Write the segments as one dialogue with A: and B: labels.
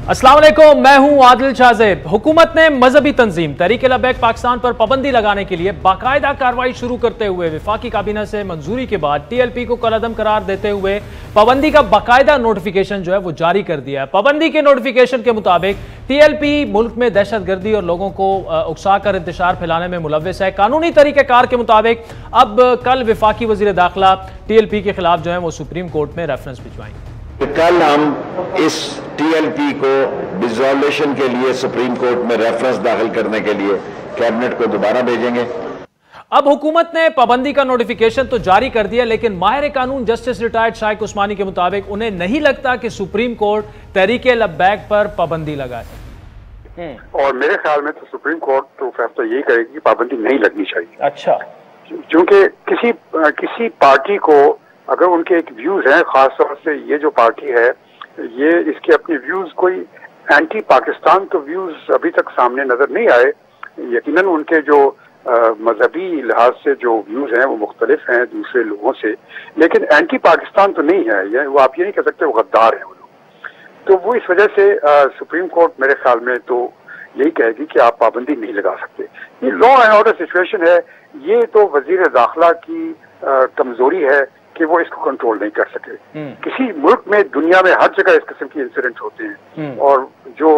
A: अस्सलाम वालेकुम, मैं हूं आदिल शाहजेब। हुकूमत ने मजहबी तंजीम तहरीक-ए-लब्बैक पाकिस्तान पर पाबंदी लगाने के लिए बाकायदा कार्रवाई शुरू करते हुए वफाकी काबीना से मंजूरी के बाद TLP को कलअदम करार देते हुए पाबंदी का बाकायदा नोटिफिकेशन जो है वो जारी कर दिया है। पाबंदी के नोटिफिकेशन के मुताबिक TLP मुल्क में दहशतगर्दी और लोगों को उकसा कर इंतशार फैलाने में मुलव्वस है। कानूनी तरीक़ेकार के मुताबिक अब कल वफाकी वज़ीर दाखिला TLP के खिलाफ जो है वो सुप्रीम कोर्ट में रेफरेंस भिजवाएंगे।
B: कल हम इस TLP को डिसॉल्यूशन के लिए सुप्रीम कोर्ट में रेफरेंस दाखिल करने के लिए कैबिनेट को दोबारा भेजेंगे।
A: अब हुकूमत ने पाबंदी का नोटिफिकेशन तो जारी कर दिया, लेकिन माहिर कानून जस्टिस रिटायर्ड शाइक उस्मानी के मुताबिक उन्हें नहीं लगता कि सुप्रीम कोर्ट तहरीक-ए-लब्बैक पर पाबंदी लगाए।
C: और मेरे ख्याल में तो सुप्रीम कोर्ट तो फैसला यही करेगी कि पाबंदी नहीं लगनी चाहिए।
A: अच्छा,
C: क्योंकि किसी पार्टी को अगर उनके एक व्यूज हैं, खासतौर से ये जो पार्टी है ये इसके अपने व्यूज कोई एंटी पाकिस्तान तो व्यूज अभी तक सामने नजर नहीं आए। यकीनन उनके जो मजहबी लिहाज से जो व्यूज हैं वो मुख्तलिफ हैं दूसरे लोगों से, लेकिन एंटी पाकिस्तान तो नहीं है। वो आप ये नहीं कह सकते वो गद्दार हैं वो लोग। तो वो इस वजह से सुप्रीम कोर्ट मेरे ख्याल में तो यही कहेगी कि आप पाबंदी नहीं लगा सकते। ये लॉ एंड ऑर्डर सिचुएशन है, ये तो वजीर दाखिला की कमजोरी है कि वो इसको कंट्रोल नहीं कर सके। किसी मुल्क में दुनिया में हर जगह इस किस्म की इंसिडेंट होते हैं और जो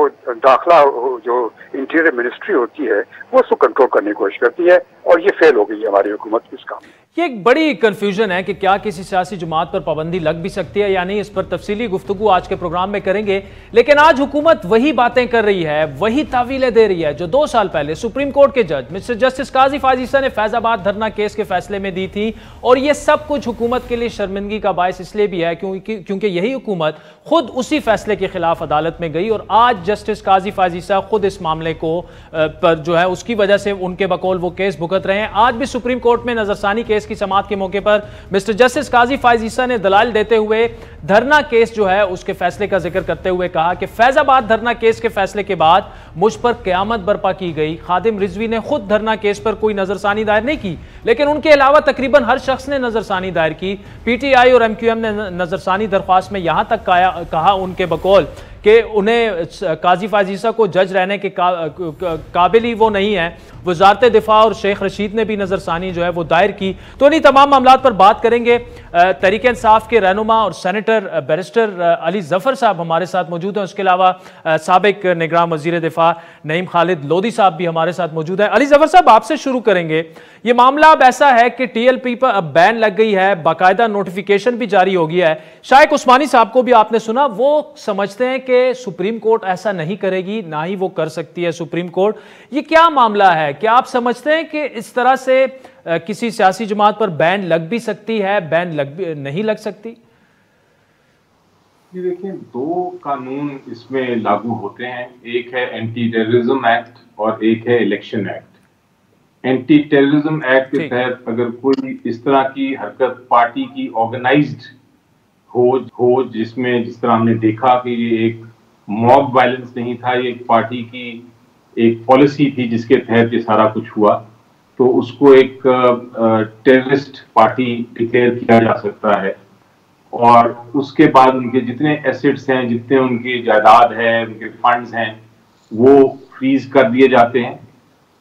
C: दाखिला जो इंटीरियर मिनिस्ट्री होती है वो उसको कंट्रोल करने की कोशिश करती है और ये फेल हो गई है हमारी हुकूमत इस काम में।
A: ये एक बड़ी कंफ्यूजन है कि क्या किसी सियासी जमात पर पाबंदी लग भी सकती है या नहीं। इस पर तफसीली गुफ्तगू आज के प्रोग्राम में करेंगे, लेकिन आज हुकूमत वही बातें कर रही है, वही तावीलें दे रही है जो 2 साल पहले सुप्रीम कोर्ट के जज मिस्टर जस्टिस काजी फायज ईसा ने फैजाबाद धरना केस के फैसले में दी थी। और ये सब कुछ हुकूमत के लिए शर्मिंदगी का बायस इसलिए भी है क्योंकि यही हुकूमत खुद उसी फैसले के खिलाफ अदालत में गई और आज जस्टिस काजी फायज ईसा खुद इस मामले को पर जो है उसकी वजह से उनके बकौल वो केस भुगत रहे हैं। आज भी सुप्रीम कोर्ट में नजरसानी केस की समाअत के मौके पर मिस्टर जस्टिस काजी फायज ईसा ने दलाल देते हुए धरना केस जो है उसके फैसले का जिक्र करते हुए कहा कि फैजाबाद धरना केस के फैसले के बाद मुझ पर क़यामत बर्पा की गई। खादिम रिजवी ने खुद धरना केस पर कोई नजरसानी दायर नहीं की, लेकिन उनके अलावा तकरीबन हर शख्स ने नजरसानी दायर की। PTI और MQM ने नजरसानी दरख्वास्त में यहां तक कहा उनके बकौल कि उन्हें काजी फायज ईसा को जज रहने के काबिल ही वो नहीं है। वजारत दिफा और शेख रशीद ने भी नजरसानी जो है वो दायर की। तो इन्हीं तमाम मामलात पर बात करेंगे। तहरीक इंसाफ के रहनुमा और सेनेटर बैरिस्टर अली जफर साहब हमारे साथ मौजूद हैं। उसके अलावा साबिक निगरान वजीर दिफा नईम खालिद लोधी साहब भी हमारे साथ मौजूद हैं। अली जफर साहब, आपसे शुरू करेंगे। ये मामला अब ऐसा है कि TLP पर अब बैन लग गई है, बाकायदा नोटिफिकेशन भी जारी हो गया है। शाइक उस्मानी साहब को भी आपने सुना, वो समझते हैं कि सुप्रीम कोर्ट ऐसा नहीं करेगी, ना ही वो कर सकती है सुप्रीम कोर्ट। ये क्या मामला है? क्या आप समझते हैं कि इस तरह से किसी सियासी जमात पर बैन लग भी सकती है, नहीं लग सकती?
D: ये देखिए, 2 कानून इसमें लागू होते हैं। एक है एंटी टेररिज्म एक्ट और एक है election act. Anti terrorism act के तहत अगर कोई इस तरह की हरकत पार्टी की ऑर्गेनाइज्ड हो जिसमें जिस तरह हमने देखा कि ये एक मॉब वायलेंस नहीं था, ये एक पार्टी की एक पॉलिसी थी जिसके तहत ये सारा कुछ हुआ, तो उसको एक टेररिस्ट पार्टी डिक्लेयर किया जा सकता है। और उसके बाद उनके जितने एसेट्स हैं, जितने उनकी जायदाद है, उनके फंड्स हैं, वो फ्रीज कर दिए जाते हैं।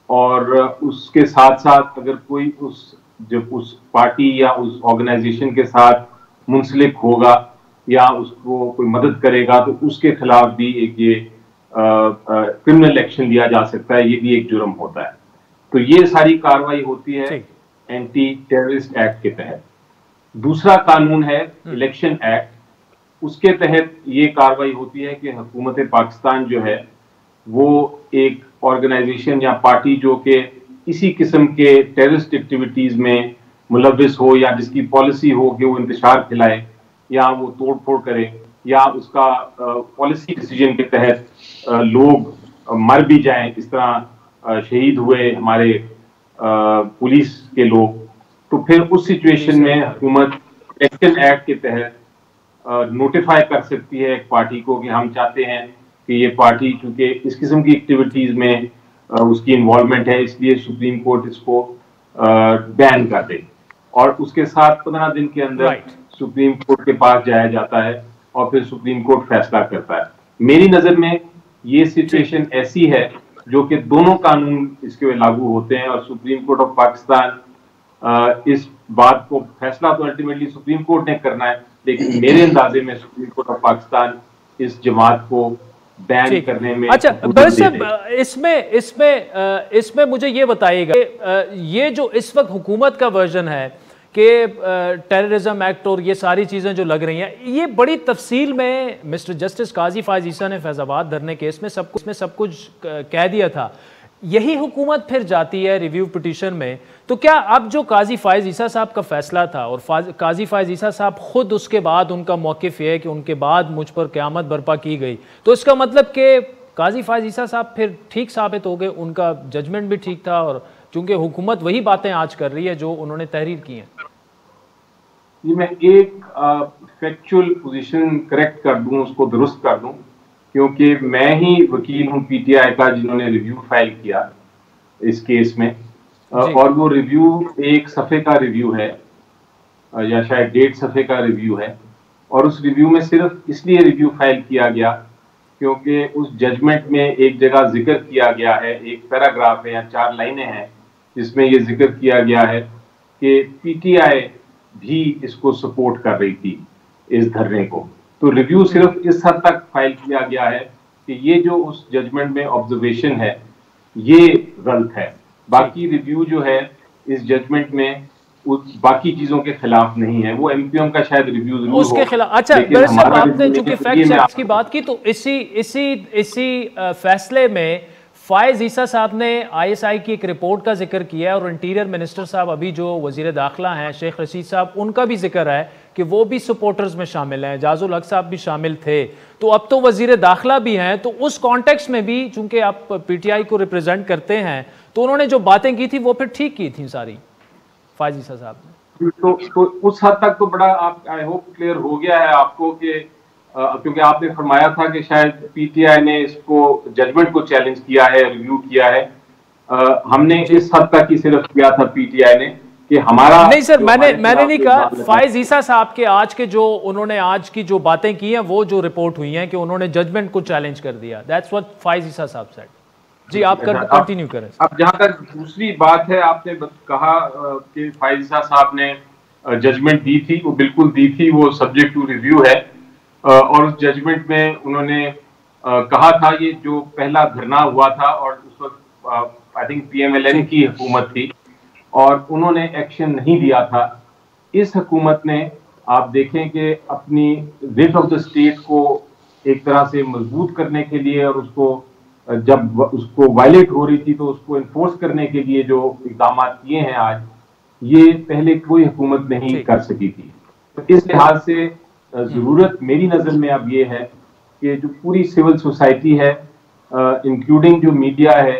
D: और उसके साथ साथ अगर कोई उस पार्टी या उस ऑर्गेनाइजेशन के साथ मुंसलिक होगा या उसको कोई मदद करेगा तो उसके खिलाफ भी एक ये क्रिमिनल एक्शन लिया जा सकता है। ये भी एक जुर्म होता है। तो ये सारी कार्रवाई होती है एंटी टेररिस्ट एक्ट के तहत। दूसरा कानून है इलेक्शन एक्ट। उसके तहत ये कार्रवाई होती है कि हुकूमत पाकिस्तान जो है वो एक ऑर्गेनाइजेशन या पार्टी जो कि इसी किस्म के टेररिस्ट एक्टिविटीज में मुलव्विस हो या जिसकी पॉलिसी हो कि वो इंतशार फैलाए या वो तोड़ फोड़ करे या उसका पॉलिसी डिसीजन के तहत लोग मर भी जाएं, इस तरह शहीद हुए हमारे पुलिस के लोग, तो फिर उस सिचुएशन में हुकूमत इलेक्शन एक्ट के तहत नोटिफाई कर सकती है एक पार्टी को कि हम चाहते हैं कि ये पार्टी चूंकि इस किस्म की एक्टिविटीज में उसकी इन्वॉल्वमेंट है, इसलिए सुप्रीम कोर्ट इसको बैन कर दे। और उसके साथ 15 दिन के अंदर सुप्रीम कोर्ट के पास जाया जाता है और फिर सुप्रीम कोर्ट फैसला करता है। मेरी नजर में ये सिचुएशन ऐसी है जो कि दोनों कानून इसके लागू होते हैं और सुप्रीम कोर्ट ऑफ पाकिस्तान इस बात को फैसला तो अल्टीमेटली सुप्रीम कोर्ट ने करना है, लेकिन मेरे अंदाजे में सुप्रीम कोर्ट ऑफ पाकिस्तान इस जमात को बैन करने में।
A: अच्छा बरसाब, इसमें मुझे ये बताइएगा, ये जो इस वक्त हुकूमत का वर्जन है कि टेररिज्म एक्ट और ये सारी चीज़ें जो लग रही हैं, ये बड़ी तफसील में मिस्टर जस्टिस काजी फायज ईसा ने फैजाबाद धरने केस में सब कुछ कह दिया था। यही हुकूमत फिर जाती है रिव्यू पिटीशन में, तो क्या अब जो काजी फायज ईसा साहब का फैसला था और काजी फायज ईसा साहब खुद उसके बाद उनका मौक़िफ़ ये है कि उनके बाद मुझ पर क़यामत बर्पा की गई, तो इसका मतलब कि काजी फायज ईसा साहब फिर ठीक साबित हो गए, उनका जजमेंट भी ठीक था, और चूंकि हुकूमत वही बातें आज कर रही है जो उन्होंने तहरीर की हैं।
D: जी, मैं एक फैक्चुअल पोजीशन करेक्ट कर दूं, उसको दुरुस्त कर दूं, क्योंकि मैं ही वकील हूं पीटीआई का जिन्होंने रिव्यू फाइल किया इस केस में, और वो रिव्यू 1 सफ़े का रिव्यू है या शायद 1.5 सफ़े का रिव्यू है, और उस रिव्यू में सिर्फ इसलिए रिव्यू फाइल किया गया क्योंकि उस जजमेंट में एक जगह जिक्र किया गया है, एक पैराग्राफ है या 4 लाइनें हैं जिसमें ये जिक्र किया गया है कि पीटीआई भी इसको सपोर्ट कर रही थी इस धरने को। तो रिव्यू सिर्फ इस हद तक फाइल किया गया है कि ये जो उस जजमेंट में ऑब्जर्वेशन है ये गलत है, बाकी रिव्यू जो है इस जजमेंट में उस बाकी चीजों के खिलाफ नहीं है। वो एमपीएम का शायद रिव्यू जरूर
A: उसके खिलाफ। अच्छा बरसाब, आपने चूंकि फैक्ट चेक्स की बात की, तो इसी फैसले में फायज ईसा साहब ने आईएसआई की एक रिपोर्ट का जिक्र किया है, और इंटीरियर मिनिस्टर साहब अभी जो वजीर दाखिला हैं शेख रशीद साहब, उनका भी जिक्र है कि वो भी सपोर्टर्स में शामिल हैं, जाजुल हक साहब भी शामिल थे, तो अब तो वजीर दाखिला भी हैं, तो उस कॉन्टेक्स्ट में भी चूंकि आप पीटीआई को रिप्रेजेंट करते हैं, तो उन्होंने जो बातें की थी वो फिर ठीक की थी सारी फायज ईसा साहब ने।
D: तो उस हद तक तो बड़ा आप आई होप क्लियर हो गया है आपको कि क्योंकि आपने फरमाया था कि शायद पीटीआई ने इसको जजमेंट को चैलेंज किया है, रिव्यू किया है, हमने इस हद तक ही सिर्फ किया था पीटीआई ने कि हमारा
A: नहीं सर, मैंने नहीं कहा। फायज ईसा साहब के आज के जो उन्होंने आज की जो बातें की हैं वो जो रिपोर्ट हुई हैं कि उन्होंने जजमेंट को चैलेंज कर दिया, दैट्स व्हाट फायज ईसा साहब सेड। जी आप कंटिन्यू करें।
D: अब जहां तक दूसरी बात है, आपने कहा कि फायज ईसा साहब ने जजमेंट दी थी, वो बिल्कुल दी थी, वो सब्जेक्ट टू रिव्यू है, और उस जजमेंट में उन्होंने कहा था, ये जो पहला धरना हुआ था और उस वक्त आई थिंक पीएमएलएन की हुकूमत थी और उन्होंने एक्शन नहीं दिया था। इस हुकूमत ने आप देखें कि अपनी रिट ऑफ द स्टेट को एक तरह से मजबूत करने के लिए और उसको जब उसको वायलेट हो रही थी तो उसको इन्फोर्स करने के लिए जो इकदाम किए हैं आज, ये पहले कोई हुकूमत नहीं कर सकी थी। तो इस लिहाज से जरूरत मेरी नजर में अब ये है कि जो पूरी सिविल सोसाइटी है, इंक्लूडिंग जो मीडिया है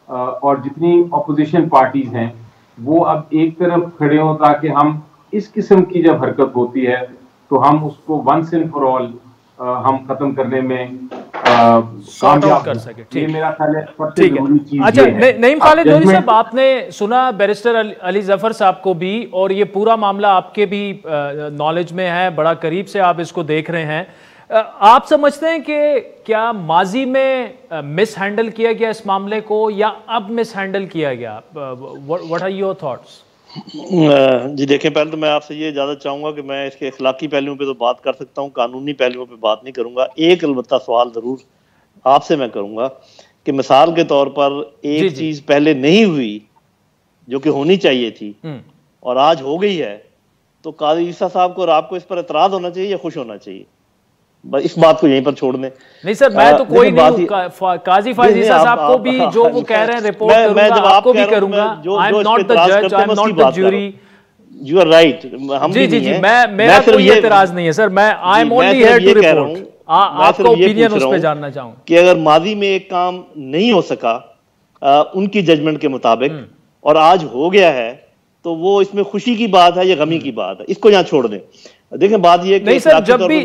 D: और जितनी ऑपोजिशन पार्टीज हैं, वो अब एक तरफ खड़े हों ताकि हम इस किस्म की जब हरकत होती है तो हम उसको वंस एंड फॉर ऑल हम खत्म करने में कामयाब कर सके। ये मेरा ख्याल है सबसे जरूरी चीज।
A: अच्छा नईम खालिद नूरी साहब, आपने सुना बैरिस्टर अली जफर साहब को भी, और ये पूरा मामला आपके भी नॉलेज में है, बड़ा करीब से आप इसको देख रहे हैं, आप समझते हैं कि क्या माजी में मिस हैंडल किया गया इस मामले को या अब मिस हैंडल किया गया? What are your thoughts?
E: जी देखें, पहले तो मैं आपसे ये इजाज़त चाहूँगा कि मैं इसके अखलाकी पहलुओं पे तो बात कर सकता हूँ, कानूनी पहलुओं पे बात नहीं करूँगा। एक अलबत्ता सवाल ज़रूर आपसे मैं करूँगा कि मिसाल के तौर पर एक चीज़ पहले नहीं हुई जो कि होनी चाहिए थी और आज हो गई है, तो काजी ईसा साहब को और आपको इस पर एतराज़ होना चाहिए या खुश होना चाहिए? इस बात को यहीं पर छोड़ दें।
A: नहीं सर, मैं तो कोई नहीं, काजी फायज ईसा साहब को भी जो वो कह रहे हैं रिपोर्ट करूंगा, आपको भी करूंगा। आई एम नॉट द जज, I am not the jury.
E: You are right. हम
A: जी जी जी, मेरा कोई एतराज नहीं है सर, मैं I am only here to report. आपका ओपिनियन उस पे जानना चाहूं
E: कि अगर माजी में एक काम नहीं हो सका उनकी जजमेंट के मुताबिक और आज हो गया है, तो वो इसमें खुशी की बात है या गमी की बात है, इसको यहाँ छोड़ दें। देखें बात ये
A: नहीं सर, जब भी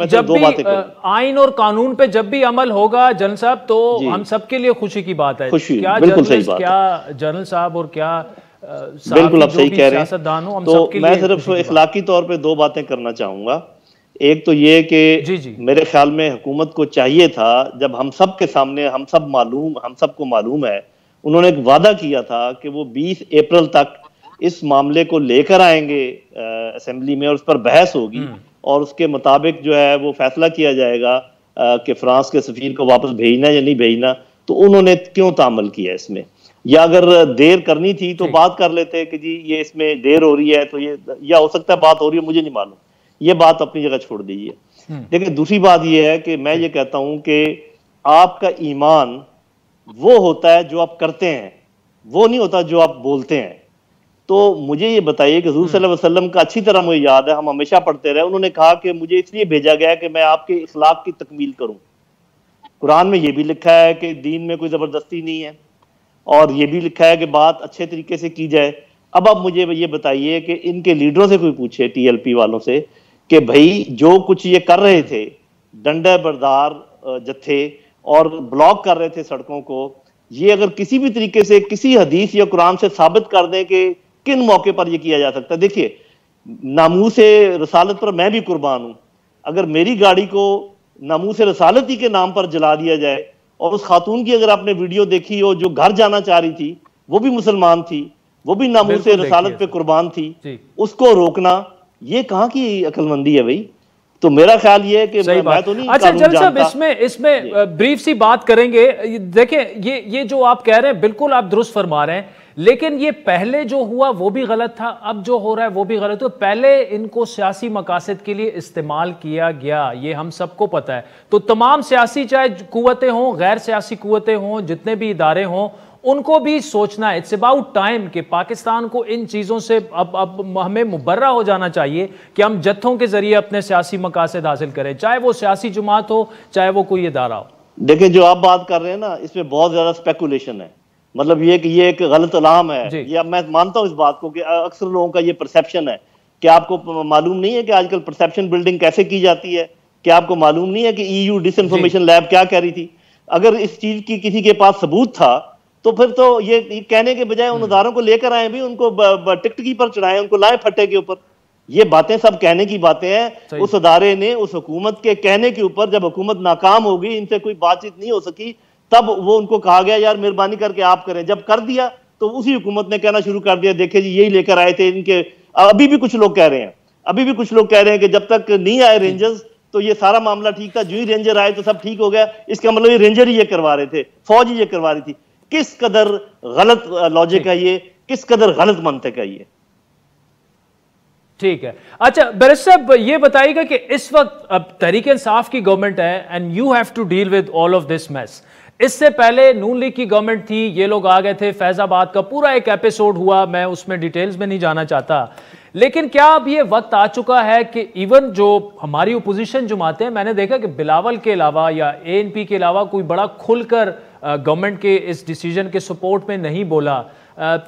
A: आइन और कानून पे जब भी अमल होगा जनरल साहब, तो हम सबके लिए खुशी की बात है। क्या जर्नलिस्ट, क्या जनरल साहब और क्या
E: बिल्कुल आप सही कह रहे हैं। तो मैं सिर्फ इखलाकी तौर पे दो बातें करना चाहूंगा। एक तो ये
A: जी, जी।
E: कि मेरे ख्याल में हुकूमत को चाहिए था, जब हम सब के सामने हम सबको मालूम है, उन्होंने एक वादा किया था कि वो 20 अप्रैल तक इस मामले को लेकर आएंगे असेंबली में और उस पर बहस होगी और उसके मुताबिक जो है वो फैसला किया जाएगा कि फ्रांस के सफीर को वापस भेजना या नहीं भेजना। तो उन्होंने क्यों तामल किया इसमें? या अगर देर करनी थी तो बात कर लेते कि जी ये इसमें देर हो रही है, तो ये, या हो सकता है बात हो रही है, मुझे नहीं मालूम, ये बात अपनी जगह छोड़ दीजिए। लेकिन दूसरी बात ये है कि मैं ये कहता हूं कि आपका ईमान वो होता है जो आप करते हैं, वो नहीं होता जो आप बोलते हैं। तो मुझे ये बताइए कि हुज़ूर सल्लल्लाहु अलैहि वसल्लम का अच्छी तरह मुझे याद है, हम हमेशा पढ़ते रहे, उन्होंने कहा कि मुझे इसलिए भेजा गया है कि मैं आपके इखलाक की तकमील करूं। कुरान में ये भी लिखा है कि दीन में कोई जबरदस्ती नहीं है, और ये भी लिखा है कि बात अच्छे तरीके से की जाए। अब आप मुझे ये बताइए कि इनके लीडरों से कोई पूछे, टीएलपी वालों से, कि भाई जो कुछ ये कर रहे थे, डंडे बरदार जत्थे और ब्लॉक कर रहे थे सड़कों को, ये अगर किसी भी तरीके से किसी हदीस या कुरान से साबित कर दें कि किन मौके पर ये किया जा सकता है। देखिए, नामूस रसालत पर मैं भी कुर्बान हूं। अगर मेरी गाड़ी को नामूस रसालत ही के नाम पर जला दिया जाए, और उस खातून की अगर आपने वीडियो देखी हो जो घर जाना चाह रही थी, वो भी मुसलमान थी, वो भी नामूस रसालत पे कुर्बान थी, उसको रोकना, ये कहां की अक्लमंदी है भाई? तो मेरा ख्याल ये है कि मैं तो नहीं।
A: अच्छा जज साहब, इसमें ब्रीफ सी बात करेंगे। देखिए, ये जो आप कह रहे हैं बिल्कुल आप दुरुस्त फरमा रहे हैं, लेकिन ये पहले जो हुआ वो भी गलत था, अब जो हो रहा है वो भी गलत है। पहले इनको सियासी मकासद के लिए इस्तेमाल किया गया, ये हम सबको पता है। तो तमाम सियासी, चाहे कुव्वतें हों, गैर सियासी कुव्वतें हों, जितने भी इदारे हों, उनको भी सोचना है, इट्स अबाउट टाइम कि पाकिस्तान को इन चीज़ों से अब हमें मुबर्रा हो जाना चाहिए कि हम जत्थों के जरिए अपने सियासी मकासद हासिल करें, चाहे वो सियासी जमात हो, चाहे वो कोई इदारा हो।
E: देखिए, जो आप बात कर रहे हैं ना, इसमें बहुत ज़्यादा स्पेकुलेशन है। मतलब ये कि ये एक गलत इल्हाम है, या मैं मानता हूं इस बात को कि अक्सर लोगों का ये परसेप्शन है कि आपको मालूम नहीं है कि आजकल परसेप्शन बिल्डिंग कैसे की जाती है, कि आपको मालूम नहीं है कि ईयू डिसइंफॉर्मेशन लैब क्या कह रही थी। अगर इस चीज की किसी के पास सबूत था तो फिर तो ये कहने के बजाय उन अदारों को लेकर आए, भी उनको टिकटकी पर चढ़ाएं, उनको लाए फट्टे के ऊपर। ये बातें सब कहने की बातें हैं। उस अदारे ने उस हुकूमत के कहने के ऊपर, जब हुकूमत नाकाम होगी, इनसे कोई बातचीत नहीं हो सकी, तब वो उनको कहा गया यार मेहरबानी करके आप करें। जब कर दिया तो उसी हुकूमत ने कहना शुरू कर दिया, देखे जी यही लेकर आए थे इनके। अभी भी कुछ लोग कह रहे हैं कि जब तक नहीं आए रेंजर्स तो ये सारा मामला ठीक था, जो ही रेंजर आए तो सब ठीक हो गया। इसका मतलब ये रेंजर ही ये करवा रहे थे, फौज ही ये करवा रही थी। किस कदर गलत लॉजिक है ये, किस कदर गलत मंतक है ये।
A: ठीक है। अच्छा बैरिस्टर साहब, ये बताइएगा कि इस वक्त अब तहरीक इंसाफ की गवर्नमेंट है and you have to deal with all of this mess. इससे पहले नून लीग की गवर्नमेंट थी, ये लोग आ गए थे, फैजाबाद का पूरा एक एपिसोड हुआ, मैं उसमें डिटेल्स में नहीं जाना चाहता। लेकिन क्या अब ये वक्त आ चुका है कि इवन जो हमारी ओपोजिशन जमातें हैं, मैंने देखा कि बिलावल के अलावा या एएनपी के अलावा कोई बड़ा खुलकर गवर्नमेंट के इस डिसीजन के सपोर्ट में नहीं बोला।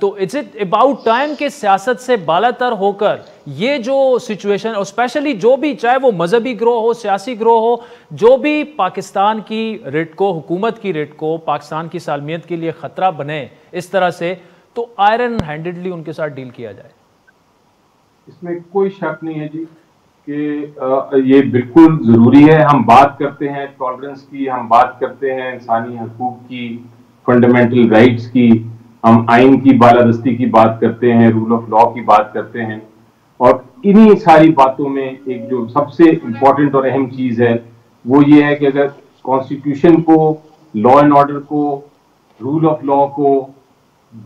A: तो इट्स इट अबाउट टाइम के सियासत से बालातर होकर ये जो सिचुएशन, और स्पेशली जो भी, चाहे वो मजहबी ग्रोह हो, सियासी ग्रोह हो, जो भी पाकिस्तान की रिट को, हुकूमत की रिट को, पाकिस्तान की सालमियत के लिए खतरा बने इस तरह से, तो आयरन हैंडेडली उनके साथ डील किया जाए।
D: इसमें कोई शक नहीं है जी कि ये बिल्कुल जरूरी है। हम बात करते हैं टॉलरेंस की, हम बात करते हैं इंसानी हकूक की, फंडामेंटल राइट्स की, हम आइन की बालादस्ती की बात करते हैं, रूल ऑफ लॉ की बात करते हैं, और इन्हीं सारी बातों में एक जो सबसे इंपॉर्टेंट और अहम चीज है वो ये है कि अगर कॉन्स्टिट्यूशन को, लॉ एंड ऑर्डर को, रूल ऑफ लॉ को,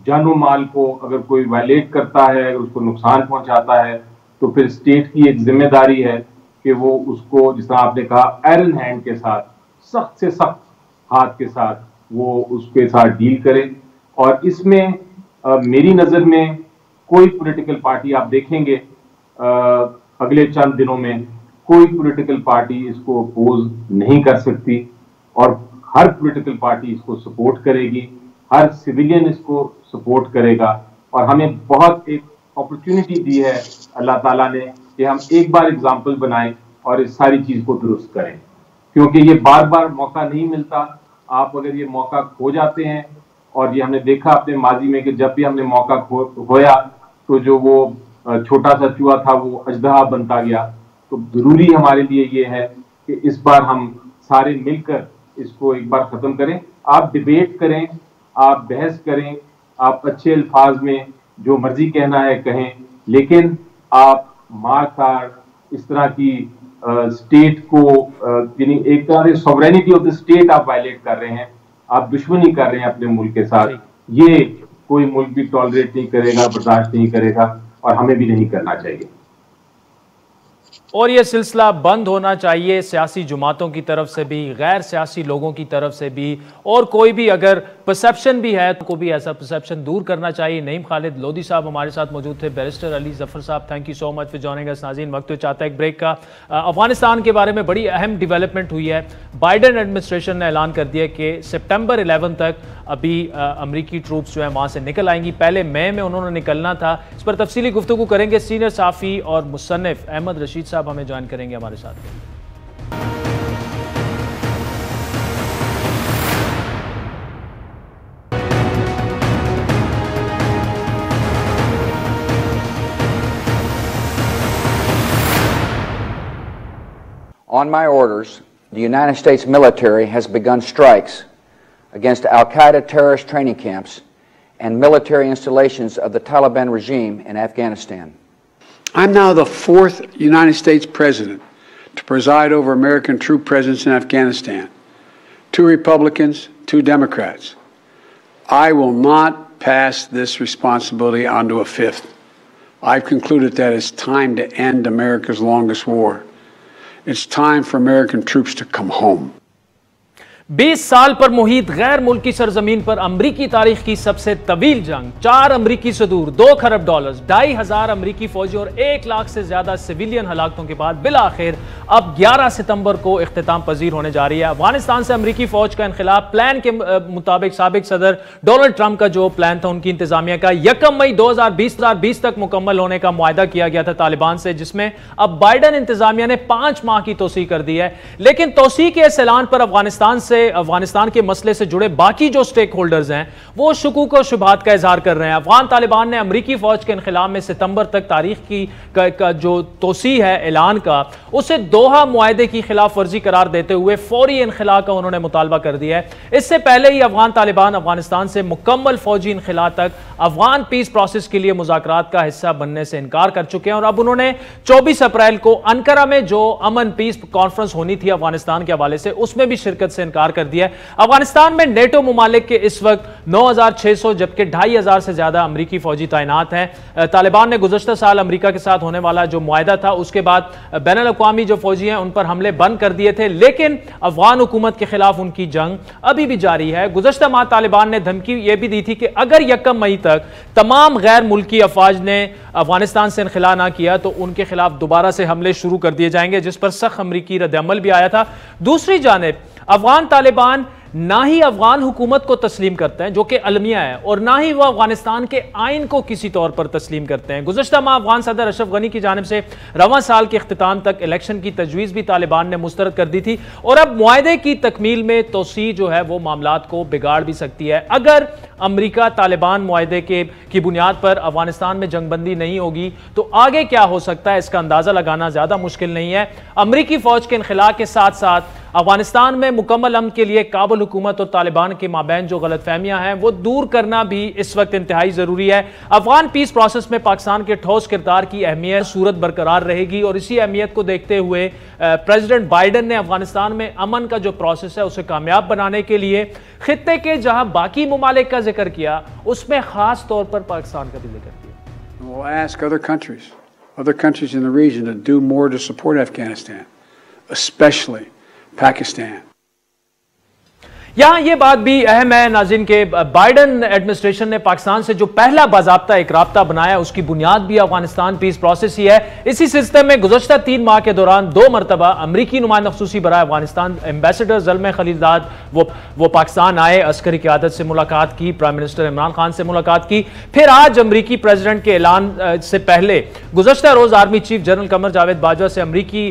D: जानो माल को अगर कोई वायलेट करता है, अगर उसको नुकसान पहुंचाता है, तो फिर स्टेट की एक जिम्मेदारी है कि वो उसको, जिस तरह आपने कहा, आयरन हैंड के साथ, सख्त से सख्त हाथ के साथ वो उसके साथ डील करे। और इसमें मेरी नजर में कोई पॉलिटिकल पार्टी, आप देखेंगे अगले चंद दिनों में कोई पॉलिटिकल पार्टी इसको अपोज नहीं कर सकती, और हर पॉलिटिकल पार्टी इसको सपोर्ट करेगी, हर सिविलियन इसको सपोर्ट करेगा। और हमें बहुत एक अपॉर्चुनिटी दी है अल्लाह ताला ने कि हम एक बार एग्जाम्पल बनाएं और इस सारी चीज को दुरुस्त करें, क्योंकि ये बार बार मौका नहीं मिलता। आप अगर ये मौका खो जाते हैं, और ये हमने देखा अपने माजी में कि जब भी हमने मौका खोया तो जो वो छोटा सा चूहा था वो अजदहा बनता गया। तो जरूरी हमारे लिए ये है कि इस बार हम सारे मिलकर इसको एक बार खत्म करें। आप डिबेट करें, आप बहस करें, आप अच्छे अल्फाज में जो मर्जी कहना है कहें, लेकिन आप मार-काट, इस तरह की स्टेट को यानी एक तरह से सॉवरेनिटी ऑफ द स्टेट आप वायलेट कर रहे हैं, आप दुश्मनी कर रहे हैं अपने मुल्क के साथ। ये कोई मुल्क भी टॉलरेट नहीं करेगा, बर्दाश्त नहीं करेगा और हमें भी नहीं करना चाहिए।
A: और यह सिलसिला बंद होना चाहिए सियासी जमातों की तरफ से भी, गैर सियासी लोगों की तरफ से भी, और कोई भी अगर परसेप्शन भी है तो को भी ऐसा परसेप्शन दूर करना चाहिए। नईम खालिद लोधी साहब हमारे साथ मौजूद थे, बैरिस्टर अली जफर साहब, thank you so much for joining अस। नाज़रीन, वक्त तो चाहता है एक ब्रेक का। अफगानिस्तान के बारे में बड़ी अहम डेवलपमेंट हुई है। बाइडन एडमिनिस्ट्रेशन ने ऐलान कर दिया कि सितंबर 11 तक अभी अमरीकी ट्रूप्स जो है वहाँ से निकल आएंगी। पहले मई में उन्होंने निकलना था। इस पर तफसीली गुफ्तगू करेंगे। सीनियर साफ़ी और मुसन्निफ अहमद रशीद साहब हमें ज्वाइन करेंगे हमारे साथ।
F: On my orders, the United States military has begun strikes against Al-Qaeda terrorist training camps and military installations of the Taliban regime in Afghanistan.
G: I'm now the 4th United States president to preside over American troop presence in Afghanistan. 2 Republicans, 2 Democrats. I will not pass this responsibility on to a 5th. I've concluded that it's time to end America's longest war. It's time for American troops to come home.
A: 20 साल पर मुहित गैर मुल्की सरजमीन पर अमरीकी तारीख की सबसे तवील जंग, 4 अमरीकी सदूर, $2 खरब, 2,500 अमरीकी फौजी और 1 लाख से ज्यादा सिविलियन हलाकतों के बाद बिलाखिर अब 11 सितंबर को इख्तिताम पजीर होने जा रही है। अफगानिस्तान से अमरीकी फौज का इनखिलाब प्लान के मुताबिक साबिक सदर डोनाल्ड ट्रंप का जो प्लान था उनकी इंतजामिया का 1 मई 2020 तक मुकम्मल होने का मुआहदा किया गया था तालिबान से, जिसमें अब बाइडन इंतजामिया ने 5 माह की तोसी कर दी है। लेकिन तोसी के इस ऐलान पर अफगानिस्तान के मसले से जुड़े बाकी जो स्टेक होल्डर्स हैं वो शुकूक और शुबहात का इजहार कर रहे हैं। अफगान तालिबान ने अमरीकी फौज के इनखिलाब में सितंबर तक तारीख का जो तोसी है ऐलान का, उसे दोहा मुआहदे की खिलाफ वर्जी करार देते हुए फौरी इनखिला का उन्होंने मुतालबा कर दिया है। इससे पहले ही अफगान तालिबान अफगानिस्तान से मुकम्मल फौजी इनखिला तक अफगान पीस प्रोसेस के लिए मुज़ाकरात का हिस्सा बनने से इनकार कर चुके हैं और अब उन्होंने 24 अप्रैल को अंकारा में जो अमन पीस कॉन्फ्रेंस होनी थी अफगानिस्तान के हवाले से, उसमें भी शिरकत से इनकार कर दिया है। अफगानिस्तान में नेटो मुमालिक के इस वक्त 9,600 जबकि 2,500 से ज्यादा अमरीकी फौजी तैनात हैं। तालिबान ने गुज़श्ता साल अमरीका के साथ होने वाला जो मुआहदा था उसके बाद बैनुल अक़वामी जो फौजी हैं उन पर हमले बंद कर दिए थे, लेकिन अफगान हुकूमत के खिलाफ उनकी जंग अभी भी जारी है। गुज़श्ता माह तालिबान ने धमकी यह भी दी थी कि अगर 1 मई तक तमाम गैर मुल्की अफवाज ने अफगानिस्तान से इनखिला ना किया तो उनके खिलाफ दोबारा से हमले शुरू कर दिए जाएंगे, जिस पर सख्त अमरीकी रद्द-ए-अमल भी आया था। दूसरी जानिब अफगान तालिबान ना ही अफगान हुकूमत को तस्लीम करते हैं जो कि अलमिया है, और ना ही वह अफगानिस्तान के आइन को किसी तौर पर तस्लीम करते हैं। गुज़श्ता माह अफगान सदर अशरफ गनी की जानिब से रवां साल के इख्तिताम तक इलेक्शन की तजवीज़ भी तालिबान ने मुस्तरद कर दी थी और अब मुआहदे की तकमील में तोसी जो है वो मामलात को बिगाड़ भी सकती है। अगर अमरीका तालिबान मुआहदे की बुनियाद पर अफगानिस्तान में जंगबंदी नहीं होगी तो आगे क्या हो सकता है इसका अंदाजा लगाना ज्यादा मुश्किल नहीं है। अमरीकी फौज के इनखिला के साथ साथ अफगानिस्तान में मुकम्मल अमन के लिए काबुल हुकूमत और तालिबान के माबैन जो गलतफहमियां हैं वो दूर करना भी इस वक्त इंतहाई जरूरी है। अफगान पीस प्रोसेस में पाकिस्तान के ठोस किरदार की अहमियत सूरत बरकरार रहेगी और इसी अहमियत को देखते हुए प्रेसिडेंट बाइडन ने अफगानिस्तान में अमन का जो प्रोसेस है उसे कामयाब बनाने के लिए खित्ते के जहां बाकी ममालिक का जिक्र किया उसमें खास तौर पर पाकिस्तान का भी जिक्र किया।
G: We'll ask other countries in the region to do more to support Afghanistan, especially Pakistan.
A: यहां यह बात भी अहम है नाज़रीन के बाइडन एडमिनिस्ट्रेशन ने पाकिस्तान से जो पहला बाज़ाब्ता एक राब्ता बनाया उसकी बुनियाद भी अफगानिस्तान पीस प्रोसेस ही है। इसी सिलसिले में गुज़श्ता 3 माह के दौरान 2 मरतबा अमरीकी नुमाइंदा ख़ुसूसी बराए अफगानिस्तान एम्बेसडर ज़ल्मे खलीलजाद वो पाकिस्तान आए, अस्करी क़यादत से मुलाकात की, प्राइम मिनिस्टर इमरान खान से मुलाकात की। फिर आज अमरीकी प्रेसिडेंट के ऐलान से पहले गुज़श्ता रोज़ army chief general Qamar Javed Bajwa से अमरीकी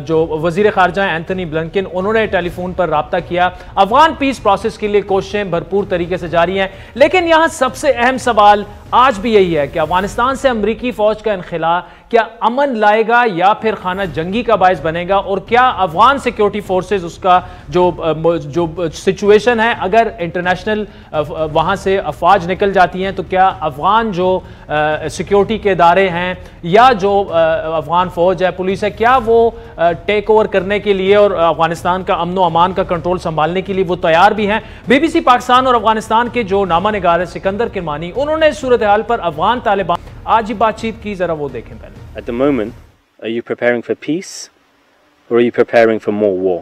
A: जो वज़ीर ख़ारजा एंथनी ब्लिंकन उन्होंने टेलीफोन पर राब्ता किया। अफगान पीस प्रोसेस के लिए कोशिशें भरपूर तरीके से जारी हैं, लेकिन यहां सबसे अहम सवाल आज भी यही है कि अफगानिस्तान से अमरीकी फौज का इनखिला क्या अमन लाएगा या फिर खाना जंगी का बायस बनेगा? और क्या अफगान सिक्योरिटी फोर्सेस उसका जो सिचुएशन है, अगर इंटरनेशनल वहां से अफवाज निकल जाती हैं तो क्या अफगान जो सिक्योरिटी के इदारे हैं या जो अफगान फौज है, पुलिस है, क्या वो टेक ओवर करने के लिए और अफगानिस्तान का अमन व अमान का कंट्रोल संभालने के लिए वो तैयार भी हैं? बीबीसी पाकिस्तान और अफगानिस्तान के जो नामा निगार है सिकंदर किरमानी, उन्होंने इस सूरत हाल पर अफगान तालिबान आज ही बातचीत की, जरा वो देखें पहले।
H: At the moment, are you preparing for peace or are you preparing for more war?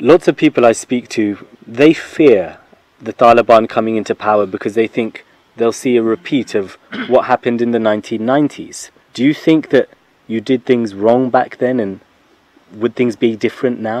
H: Lots of people I speak to, they fear the Taliban coming into power because they think they'll see a repeat of what happened in the 1990s. Do you think that you did things wrong back then and would things be different now?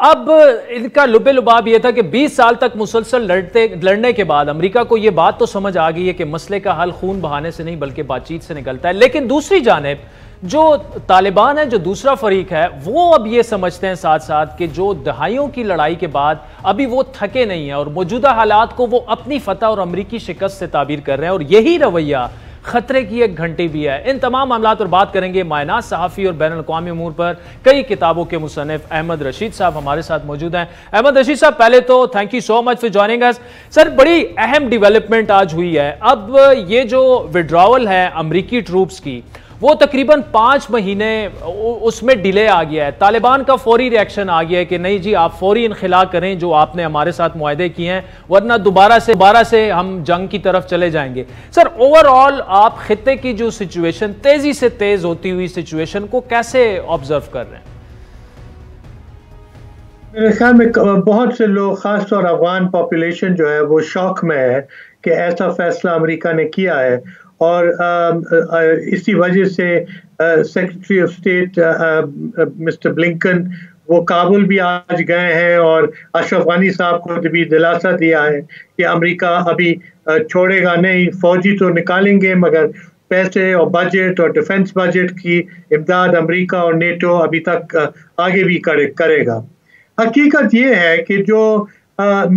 A: अब इनका लुबे लुबाब यह था कि 20 साल तक मुसलसल लड़ने के बाद अमेरिका को यह बात तो समझ आ गई है कि मसले का हल खून बहाने से नहीं बल्कि बातचीत से निकलता है। लेकिन दूसरी जानिब जो तालिबान है, जो दूसरा फरीक है, वो अब ये समझते हैं साथ साथ कि जो दहाइयों की लड़ाई के बाद अभी वो थके नहीं है और मौजूदा हालात को वो अपनी फतह और अमरीकी शिकस्त से ताबीर कर रहे हैं, और यही रवैया खतरे की एक घंटी भी है। इन तमाम मामलात पर बात करेंगे। मायनात सहाफ़ी और बैनुल-अक़वामी अमूर पर कई किताबों के मुसन्निफ अहमद रशीद साहब हमारे साथ मौजूद हैं। अहमद रशीद साहब, पहले तो thank you so much for joining us. Sir, बड़ी अहम डेवलपमेंट आज हुई है। अब ये जो विड्रॉवल है अमरीकी ट्रूप्स की, वो तकरीबन 5 महीने उसमें डिले आ गया है। तालिबान का फौरी रिएक्शन आ गया है कि नहीं जी, आप फौरी इनखिला करें जो आपने हमारे साथ मुआहदे किए हैं, वरना दोबारा से हम जंग की तरफ चले जाएंगे। सर, ओवरऑल आप खित्ते की जो सिचुएशन, तेजी से तेज होती हुई सिचुएशन को कैसे ऑब्जर्व कर रहे हैं?
I: मेरे ख्याल में बहुत से लोग, खासतौर अफगान पॉपुलेशन जो है वो शौक में है कि ऐसा फैसला अमेरिका ने किया है, और इसी वजह से secretary of state mister Blinken वो काबुल भी आज गए हैं और अशरफ गनी साहब को भी दिलासा दिया है कि अमेरिका अभी छोड़ेगा नहीं, फौजी तो निकालेंगे मगर पैसे और बजट और डिफेंस बजट की इमदाद अमेरिका और नेटो अभी तक आगे भी करेगा। हकीकत ये है कि जो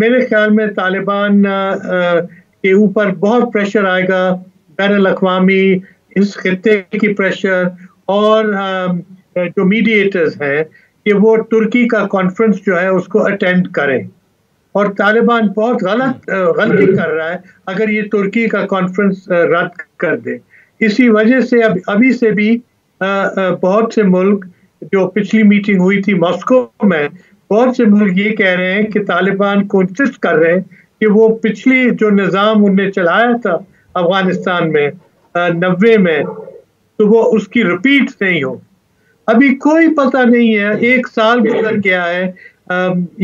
I: मेरे ख्याल में तालिबान के ऊपर बहुत प्रेशर आएगा, बैनुल-अक़वामी, इस खित्ते की प्रेशर, और जो मीडिएटर्स हैं कि वो तुर्की का कॉन्फ्रेंस जो है उसको अटेंड करें। और तालिबान बहुत गलती कर रहा है अगर ये तुर्की का कॉन्फ्रेंस रद्द कर दे। इसी वजह से अभी से भी बहुत से मुल्क, जो पिछली मीटिंग हुई थी मॉस्को में, बहुत से मुल्क ये कह रहे हैं कि तालिबान को इंसिस्ट कर रहे हैं कि वो पिछली जो निज़ाम उनने चलाया था अफगानिस्तान में 90 में, तो वो उसकी रिपीट नहीं हो। अभी कोई पता नहीं है, 1 साल गुजर गया है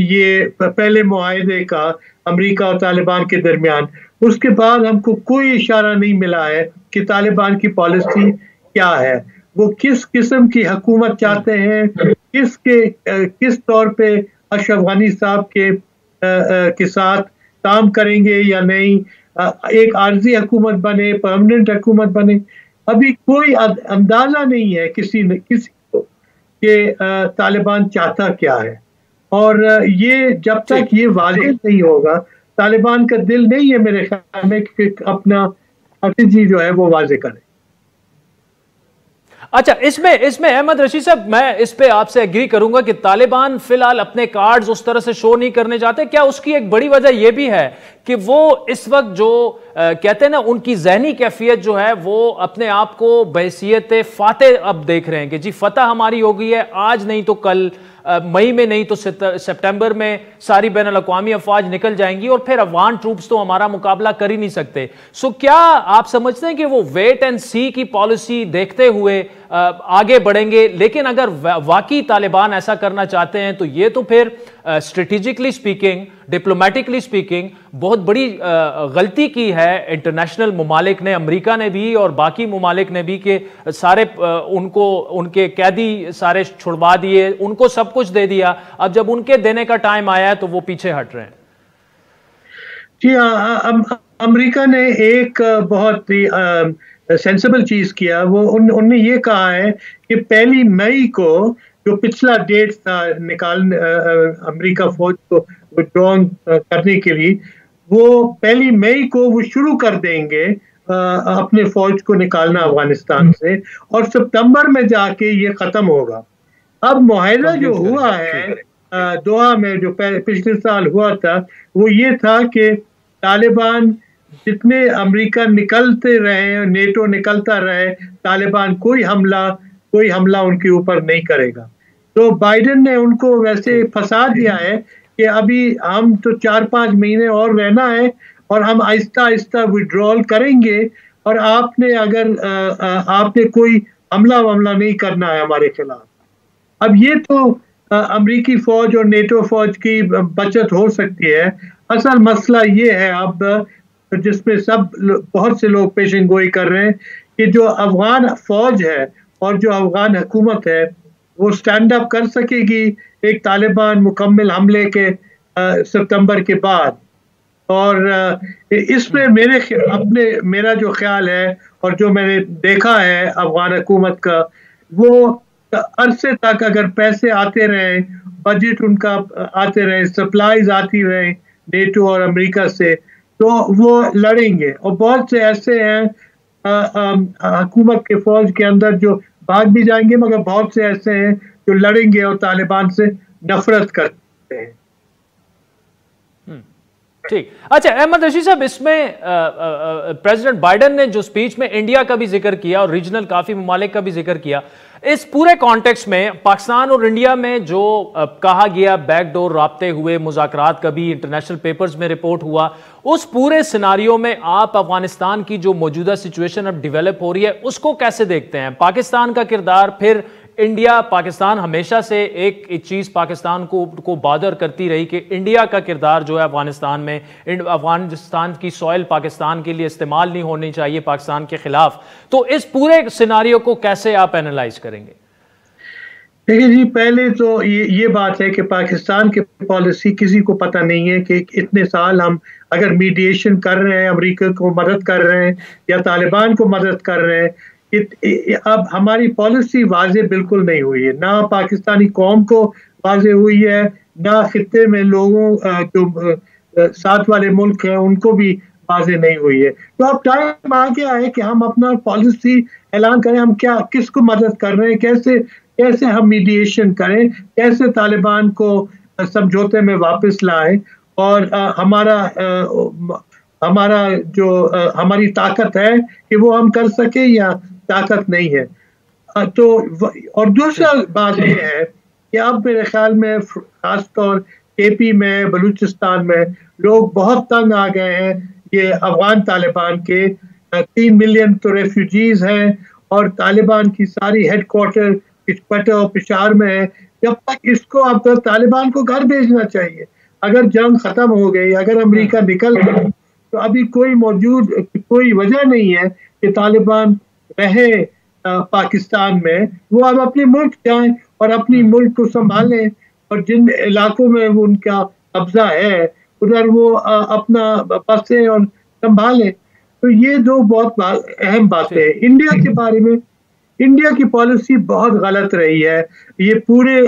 I: ये पहले मुआहदे का अमेरिका और तालिबान के दरमियान, उसके बाद हमको कोई इशारा नहीं मिला है कि तालिबान की पॉलिसी क्या है, वो किस किस्म की हुकूमत चाहते हैं, किस तौर पे अशरफ गनी साहब के साथ काम करेंगे या नहीं, एक आर्जी हुकूमत बने, परमानेंट हुकूमत बने। अभी कोई अंदाजा नहीं है किसी को कि तालिबान चाहता क्या है, और ये जब तक ये वाज़ेह नहीं होगा, तालिबान का दिल नहीं है मेरे ख्याल में कि अपना स्ट्रेटजी जो है वो वाज़ेह करे।
A: अच्छा, इसमें अहमद रशीद साहब, मैं इस पे आपसे एग्री करूंगा कि तालिबान फिलहाल अपने कार्ड्स उस तरह से शो नहीं करने चाहते। क्या उसकी एक बड़ी वजह यह भी है कि वो इस वक्त जो कहते हैं ना, उनकी जहनी कैफियत जो है वो अपने आप को बहैसियत फातेह अब देख रहे हैं कि जी फतह हमारी हो गई है, आज नहीं तो कल, मई में नहीं तो सितंबर में सारी बैनुल-अक़वामी अफवाज निकल जाएंगी और फिर अफगान ट्रूप्स तो हमारा मुकाबला कर ही नहीं सकते। सो क्या आप समझते हैं कि वो वेट एंड सी की पॉलिसी देखते हुए आगे बढ़ेंगे? लेकिन अगर वाकई तालिबान ऐसा करना चाहते हैं तो ये तो फिर स्ट्रेटेजिकली स्पीकिंग, डिप्लोमेटिकली स्पीकिंग बहुत बड़ी गलती की है इंटरनेशनल ममालिक ने, अमेरिका ने भी और बाकी ममालिक ने भी, कि सारे उनके कैदी सारे छुड़वा दिए, उनको सब कुछ दे दिया, अब जब उनके देने का टाइम आया है तो वो पीछे हट रहे हैं।
I: जी अमेरिका ने एक बहुत ही सेंसिबल चीज किया, वो उनने ये कहा है कि 1 मई को जो पिछला डेट था अमेरिका फौज को विड्रॉ करने के लिए, वो 1 मई को वो शुरू कर देंगे अपने फौज को निकालना अफगानिस्तान से, और सितंबर में जाके ये खत्म होगा। अब मुआहदा जो हुआ है दोहा में, जो पिछले साल हुआ था, वो ये था कि तालिबान जितने अमेरिका निकलते रहे, नेटो निकलता रहे, तालिबान कोई हमला उनके ऊपर नहीं करेगा। तो बाइडेन ने उनको वैसे फंसा दिया है कि अभी हम तो 4-5 महीने और रहना है और हम आहिस्ता आहिस्ता विड्रॉल करेंगे, और आपने कोई हमला नहीं करना है हमारे खिलाफ। अब ये तो अमेरिकी फौज और नेटो फौज की बचत हो सकती है। असल मसला ये है अब, जिसमें बहुत से लोग पेशन गोई कर रहे हैं, कि जो अफगान फौज है और जो अफगान हुकूमत है वो स्टैंड अप कर सकेगी एक तालिबान मुकम्मल हमले के सितंबर के बाद। और इसमें मेरा जो ख्याल है और जो मैंने देखा है अफगान हुकूमत का, वो अरसे तक अगर पैसे आते रहे, बजट उनका आते रहे, सप्लाईज आती रहे नेटो और अमेरिका से, तो वो लड़ेंगे। और बहुत से ऐसे हैं हुकूमत के फौज के अंदर जो भाग भी जाएंगे, मगर बहुत से ऐसे हैं जो लड़ेंगे और तालिबान से नफरत करते हैं।
A: ठीक, अच्छा अहमद रशीद साहब, इसमें प्रेसिडेंट बाइडेन ने जो स्पीच में इंडिया का भी जिक्र किया और रीजनल काफी ममालिक का भी जिक्र किया, इस पूरे कॉन्टेक्स्ट में पाकिस्तान और इंडिया में जो कहा गया बैकडोर राब्ते हुए, मुज़ाकरात का भी इंटरनेशनल पेपर्स में रिपोर्ट हुआ, उस पूरे सिनारियो में आप अफगानिस्तान की जो मौजूदा सिचुएशन अब डेवलप हो रही है उसको कैसे देखते हैं? पाकिस्तान का किरदार, फिर इंडिया, पाकिस्तान हमेशा से एक चीज पाकिस्तान को बादर करती रही कि इंडिया का किरदार जो है अफगानिस्तान में, अफगानिस्तान की सॉइल पाकिस्तान के लिए इस्तेमाल नहीं होनी चाहिए पाकिस्तान के खिलाफ। तो इस पूरे सिनारियो को कैसे आप एनालाइज करेंगे?
I: देखिए जी, पहले तो ये बात है कि पाकिस्तान की पॉलिसी किसी को पता नहीं है कि इतने साल हम अगर मीडिएशन कर रहे हैं, अमेरिका को मदद कर रहे हैं या तालिबान को मदद कर रहे हैं, अब हमारी पॉलिसी वाजे बिल्कुल नहीं हुई है। ना पाकिस्तानी कौम को वाजे हुई है, ना खित्ते में लोगों जो साथ वाले मुल्क हैं उनको भी वाजे नहीं हुई है। तो अब टाइम आ गया है कि हम अपना पॉलिसी ऐलान करें, हम किसको मदद कर रहे हैं, कैसे हम मीडिएशन करें, कैसे तालिबान को समझौते में वापस लाएं, और हमारी ताकत है कि वो हम कर सके या ताकत नहीं है। तो और दूसरा बात ये है कि अब मेरे ख्याल में खासतौर केपी में, बलूचिस्तान में लोग बहुत तंग आ गए हैं ये अफगान तालिबान के। 3 मिलियन तो रेफ्यूजीज हैं और तालिबान की सारी हेडक्वार्टर क्वेटा और पेशावर में है। जब तक इसको अब तो तालिबान को घर भेजना चाहिए। अगर जंग खत्म हो गई, अगर अमेरिका निकल गया, तो अभी कोई वजह नहीं है कि तालिबान रहे पाकिस्तान में। वो अब अपने मुल्क जाएं और अपनी मुल्क को संभालें, और जिन इलाकों में वो उनका कब्जा है उधर वो अपना बसें और संभालें। तो ये दो बहुत अहम बातें हैं। इंडिया के बारे में, इंडिया की पॉलिसी बहुत गलत रही है। ये पूरे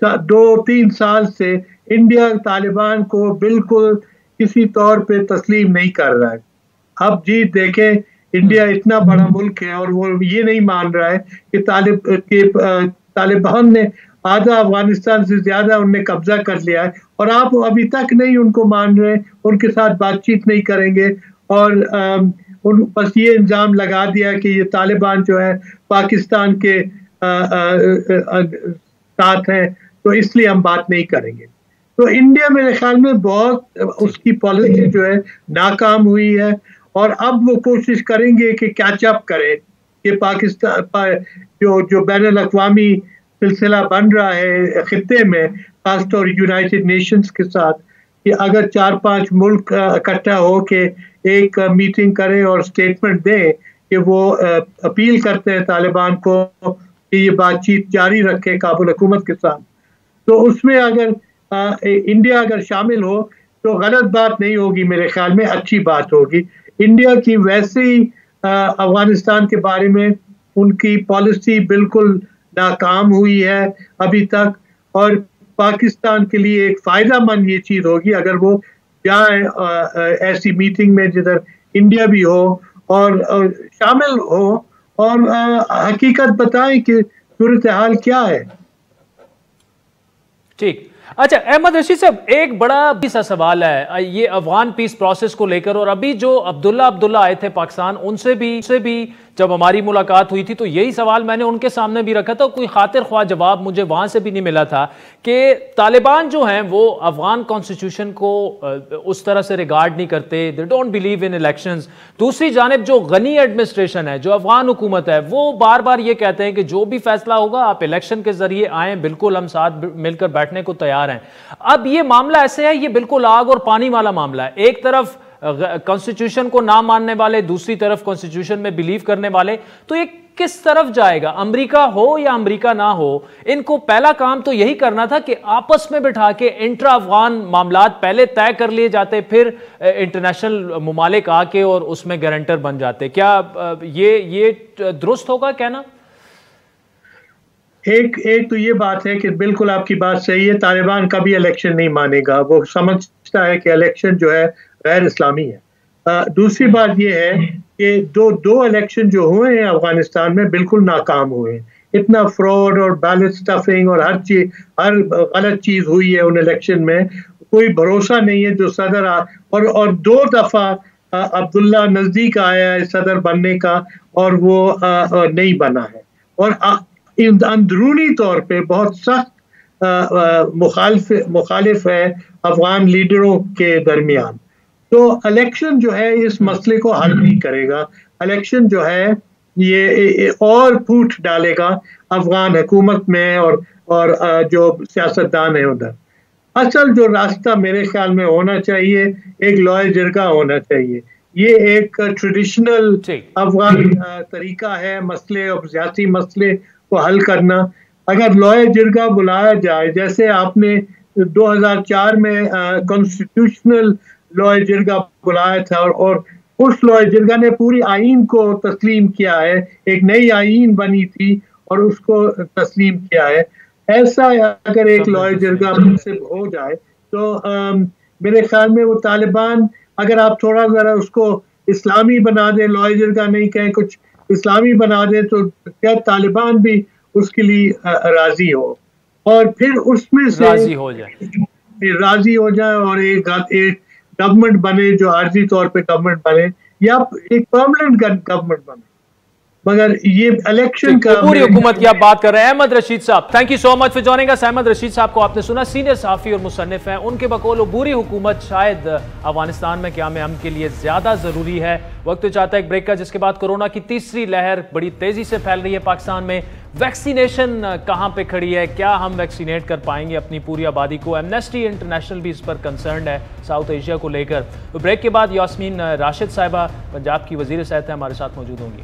I: 2-3 साल से इंडिया तालिबान को बिल्कुल किसी तौर पे तस्लीम नहीं कर रहा है। अब जी देखें, इंडिया इतना बड़ा मुल्क है और वो ये नहीं मान रहा है कि तालिबान ने आधा अफगानिस्तान से ज्यादा उनने कब्जा कर लिया है, और आप अभी तक नहीं उनको मान रहे, उनके साथ बातचीत नहीं करेंगे, और बस ये इल्जाम लगा दिया कि ये तालिबान जो है पाकिस्तान के साथ है, तो इसलिए हम बात नहीं करेंगे। तो इंडिया मेरे ख्याल में बहुत उसकी पॉलिसी जो है नाकाम हुई है, और अब वो कोशिश करेंगे कि कैचअप करें कि पाकिस्तान जो बैनुल अक़वामी सिलसिला बन रहा है खित्ते में, खासतौर यूनाइटेड नेशंस के साथ, कि अगर 4-5 मुल्क इकट्ठा हो के एक मीटिंग करें और स्टेटमेंट दें कि वो अपील करते हैं तालिबान को कि ये बातचीत जारी रखे काबुल हुकूमत के साथ, तो उसमें अगर इंडिया अगर शामिल हो तो गलत बात नहीं होगी, मेरे ख्याल में अच्छी बात होगी। इंडिया की वैसे ही अफगानिस्तान के बारे में उनकी पॉलिसी बिल्कुल नाकाम हुई है अभी तक, और पाकिस्तान के लिए एक फायदेमंद ये चीज होगी अगर वो जाए ऐसी मीटिंग में जिधर इंडिया भी हो और शामिल हो और हकीकत बताएं कि सूरत हाल क्या है।
A: ठीक, अच्छा अहमद रशीद साहब, एक बड़ा सा सवाल है ये अफगान पीस प्रोसेस को लेकर, और अभी जो अब्दुल्ला आए थे पाकिस्तान, उनसे भी जब हमारी मुलाकात हुई थी तो यही सवाल मैंने उनके सामने भी रखा था, कोई खातिर ख्वाह जवाब मुझे वहां से भी नहीं मिला था कि तालिबान जो हैं वो अफगान कॉन्स्टिट्यूशन को उस तरह से रिगार्ड नहीं करते, they don't believe in elections. दूसरी जानिब जो गनी एडमिनिस्ट्रेशन है, जो अफगान हुकूमत है, वो बार बार ये कहते हैं कि जो भी फैसला होगा आप इलेक्शन के जरिए आए, बिल्कुल हम साथ मिलकर बैठने को तैयार हैं। अब ये मामला ऐसे है, ये बिल्कुल आग और पानी वाला मामला है। एक तरफ कॉन्स्टिट्यूशन को ना मानने वाले, दूसरी तरफ कॉन्स्टिट्यूशन में बिलीव करने वाले, तो ये किस तरफ जाएगा? अमेरिका हो या अमेरिका ना हो, इनको पहला काम तो यही करना था कि आपस में बिठा के इंट्रा अफगान मामलात पहले तय कर लिए जाते, फिर इंटरनेशनल मुमालिक आके और उसमें गारंटर बन जाते। क्या ये दुरुस्त होगा कहना?
I: एक तो ये बात है कि बिल्कुल आपकी बात सही है, तालिबान कभी इलेक्शन नहीं मानेगा, वो समझता है कि इलेक्शन जो है गैर इस्लामी है। दूसरी बात ये है कि दो इलेक्शन जो हुए हैं अफगानिस्तान में बिल्कुल नाकाम हुए हैं। इतना फ्रॉड और बैलेट स्टफिंग और हर गलत चीज हुई है उन इलेक्शन में, कोई भरोसा नहीं है जो सदर और 2 दफा अब्दुल्ला नजदीक आया है सदर बनने का और वो नहीं बना है, और अंदरूनी तौर पे बहुत सख्त मुखालिफ है अफगान लीडरों के दरमियान। तो इलेक्शन जो है इस मसले को हल नहीं करेगा। इलेक्शन जो है ये और फूट डालेगा अफगान हुकूमत में और जो सियासतदान है उधर। असल जो रास्ता मेरे ख्याल में होना चाहिए, एक लॉय जिरगा होना चाहिए। ये एक ट्रेडिशनल अफगान तरीका है मसले और सियासी मसले को हल करना। अगर लॉय जिरगा बुलाया जाए, जैसे आपने 2004 में कॉन्स्टिट्यूशनल लॉय जिरगा बुलाया था और उस लॉय जिरगा ने पूरी आईन को तस्लीम किया है, एक नई आईन बनी थी और उसको तस्लीम किया है। ऐसा अगर एक लॉय जिरगा हो जाए तो मेरे ख्याल में वो तालिबान, अगर आप थोड़ा जरा उसको इस्लामी बना दें, लॉय जिरगा नहीं कहें, कुछ इस्लामी बना दें, तो क्या तालिबान भी उसके लिए राजी हो और फिर उसमें से राजी हो जाए और एक गवर्नमेंट बने जो आर्जी तौर पे गवर्नमेंट बने या एक परमानेंट गवर्नमेंट बने। मगर ये इलेक्शन का
A: पूरी हुकूमत की आप बात कर रहे हैं। अहमद रशीद साहब, thank you so much for joining us. Ahmad Rashid साहब को आपने सुना, सीनियर सहाफ़ी और मुसन्निफ हैं। उनके बकौल अबूरी हुकूमत शायद अफगानिस्तान में क़याम अमन के लिए ज़्यादा ज़रूरी है। वक्त तो चाहता है एक ब्रेक का, जिसके बाद कोरोना की तीसरी लहर बड़ी तेज़ी से फैल रही है पाकिस्तान में। वैक्सीनेशन कहाँ पे खड़ी है? क्या हम वैक्सीनेट कर पाएंगे अपनी पूरी आबादी को? एमनेस्टी इंटरनेशनल भी इस पर कंसर्न है साउथ एशिया को लेकर। तो ब्रेक के बाद यास्मीन राशिद साहिबा, पंजाब की वज़ीर सेहत है, हमारे साथ मौजूद होंगी।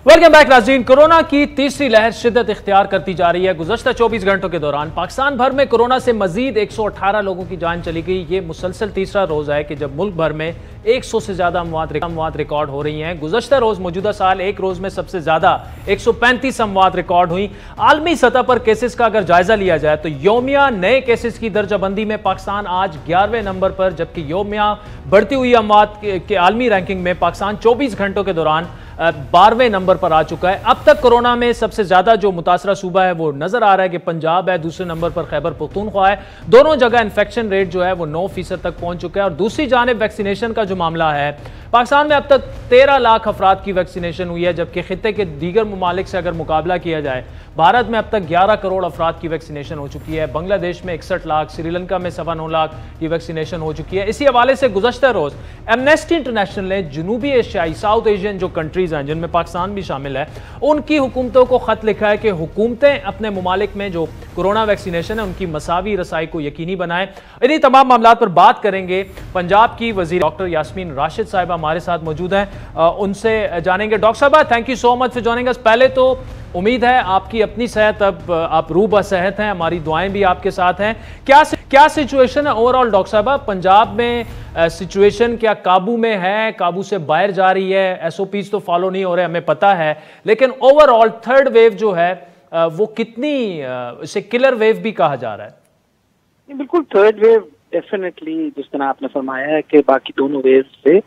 A: वेलकम बैक नाज़रीन। कोरोना की तीसरी लहर शिद्दत इख्तियार करती जा रही है। गुज़श्ता 24 घंटों के दौरान पाकिस्तान भर में कोरोना से मजीद 118 लोगों की जान चली गई। ये मुसलसल तीसरा रोज़ है कि जब मुल्क भर में 100 से ज़्यादा अमवात रिकॉर्ड हो रही हैं। गुज़श्ता रोज़ मौजूदा साल एक रोज़ में सबसे ज़्यादा 135 अमवात रिकॉर्ड हुई। आलमी सतह पर केसेस का अगर जायज़ा लिया जाए तो योमिया नए केसेस की दर्जाबंदी में पाकिस्तान आज 11वें नंबर पर, जबकि योमिया बढ़ती हुई अमवात के आलमी रैंकिंग में पाकिस्तान 24 घंटों के दौरान 12वें नंबर पर आ चुका है। अब तक कोरोना में सबसे ज्यादा जो मुतासरा सूबा है वो नजर आ रहा है कि पंजाब है, दूसरे नंबर पर खैबर पख्तूनख्वा है। दोनों जगह इन्फेक्शन रेट जो है वो 9% तक पहुंच चुका है। और दूसरी जानिब वैक्सीनेशन का जो मामला है पाकिस्तान में अब तक 13 लाख अफराद की वैक्सीनेशन हुई है, जबकि खित्ते के दीगर ममालिक से अगर मुकाबला किया जाए, भारत में अब तक 11 करोड़ अफराद की वैक्सीनेशन हो चुकी है। बांग्लादेश में 61 लाख, श्रीलंका में 9.25 लाख की वैक्सीनेशन हो चुकी है। इसी हवाले से गुज़श्ता रोज एमनेस्टी इंटरनेशनल ने जनूबी एशियाई, साउथ एशियन जो कंट्रीज हैं जिनमें पाकिस्तान भी शामिल है, उनकी हुकूमतों को खत लिखा है कि हुकूमतें अपने ममालिक में जो कोरोना वैक्सीनेशन है उनकी मसावी रसाई को यकीनी बनाएं। इन्हीं तमाम मामलात पर बात करेंगे। पंजाब की वजीर डॉक्टर यास्मीन राशिद साहिबा हमारे साथ मौजूद हैं, उनसे जानेंगे। डॉक्टर साहिबा, thank you so much for joining अस। पहले तो उम्मीद है आपकी अपनी सेहत, अब आप रूह बसेहत हैं, हमारी दुआएं भी आपके साथ हैं। क्या सिचुएशन है ओवरऑल डॉक्टर साहिबा पंजाब में? सिचुएशन क्या काबू में है, काबू से बाहर जा रही है? एसओपीज तो फॉलो नहीं हो रहे, हमें पता है, लेकिन ओवरऑल थर्ड वेव जो है वो कितनी, इसे किलर वेव भी कहा जा रहा है?
J: बिल्कुल, थर्ड वेव डेफिनेटली जिस तरह आपने फरमाया है कि बाकी दोनों वेव से